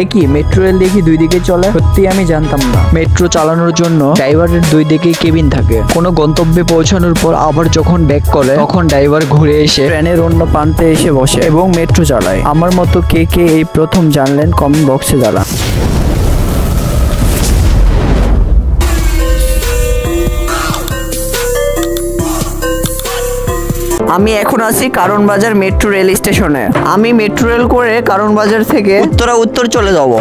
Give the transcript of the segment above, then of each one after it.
একই metro rail দেখি দুই দিকে চলে, সত্যি আমি জানতাম না। মেট্রো চালানোর জন্য ড্রাইভারের দুই দিকে কেবিন থাকে। কোনো গন্তব্যে পৌঁছানোর পর আবার যখন ব্যাক করে তখন ড্রাইভার ঘুরে এসে ট্রেনের অন্য প্রান্তে এসে বসে এবং মেট্রো চালায়। আমার মতো কে কে এই প্রথম জানলেন কমেন্ট বক্সে জানান। আমি এখন আছি কারণ বাজার মেট্রো রেল স্টেশনে। আমি মেট্রো রেল করে কারণ বাজার থেকে উত্তর চলে যাব।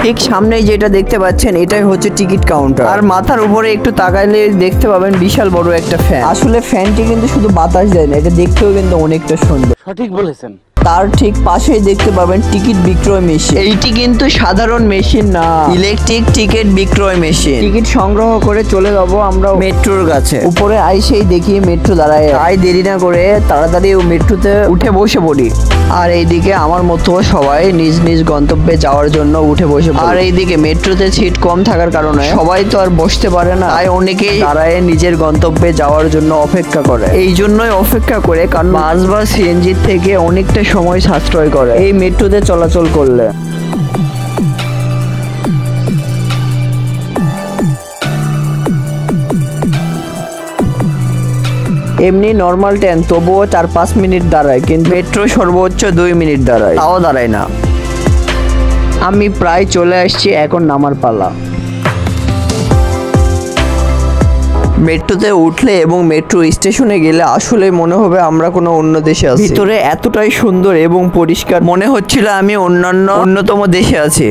ঠিক সামনেই যেটা দেখতে পাচ্ছেন এটাই হচ্ছে টিকিট কাউন্টার। আর মাথার উপরে একটু তাকাইলে দেখতে পাবেন বিশাল বড় একটা ফ্যান। আসলে ফ্যানটি কিন্তু শুধু বাতাস দেয় না, এটা দেখতেও কিন্তু অনেকটা সুন্দর। সঠিক বলেছেন। তার ঠিক পাশেই দেখতে পাবেন টিকিট বিক্রয় মেশিন। এইটি কিন্তু সাধারণ মেশিন না, ইলেকট্রিক টিকিট বিক্রয় মেশিন। টিকিট সংগ্রহ করে চলে যাবো আমরা মেট্রোর কাছে। উপরে আইসেই দেখি মেট্রো দাঁড়ায়। তাই দেরি না করে তাড়াতাড়ি মেট্রোতে উঠে বসে পড়ি। আর এইদিকে আমার মতো সবাই নিজ নিজ গন্তব্যে যাওয়ার জন্য উঠে বসে পড়ে। আর এইদিকে মেট্রোতে সিট কম থাকার কারণে সবাই তো আর বসতে পারে না, তাই অনেকেই দাঁড়ায় নিজের গন্তব্যে যাওয়ার জন্য অপেক্ষা করে। এই জন্যই অপেক্ষা করে কারণ বাস বা সিএনজি থেকে অনেকটা সময় সাশ্রয় করে এই মেট্রোতে চলাচল করলে। এমনি নর্মাল ট্রেন তবুও 4-5 মিনিট দাঁড়ায়, কিন্তু মেট্রো সর্বোচ্চ 2 মিনিট দাঁড়ায়, তাও দাঁড়ায় না। আমি প্রায় চলে আসছি, এখন নামার পালা। মেট্রোতে উঠলে এবং মেট্রো স্টেশনে গেলে আসলে মনে হবে আমরা কোনো অন্য দেশে আছি। ভিতরে এতটাই সুন্দর এবং পরিষ্কার মনে হচ্ছিল আমি অন্যতম দেশে আছি।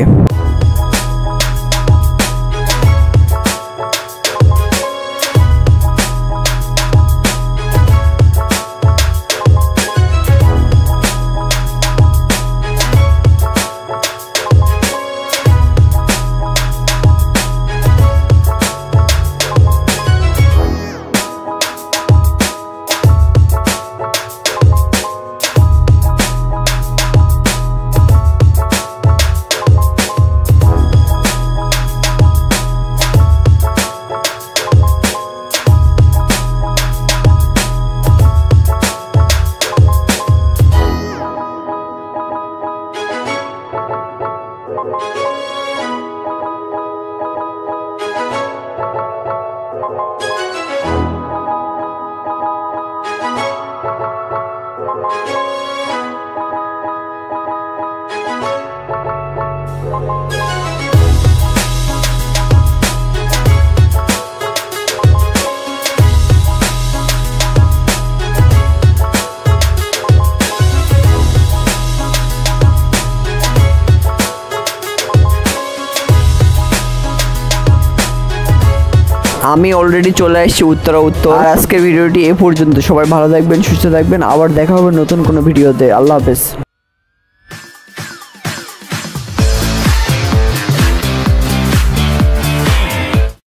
আমি অলরেডি চলে আসছি উত্তর। আর আজকের ভিডিওটি এ পর্যন্ত। সবাই ভালো থাকবেন, সুস্থ থাকবেন। আবার দেখা হবে নতুন কোনো ভিডিওতে। আল্লাহ হাফেজ।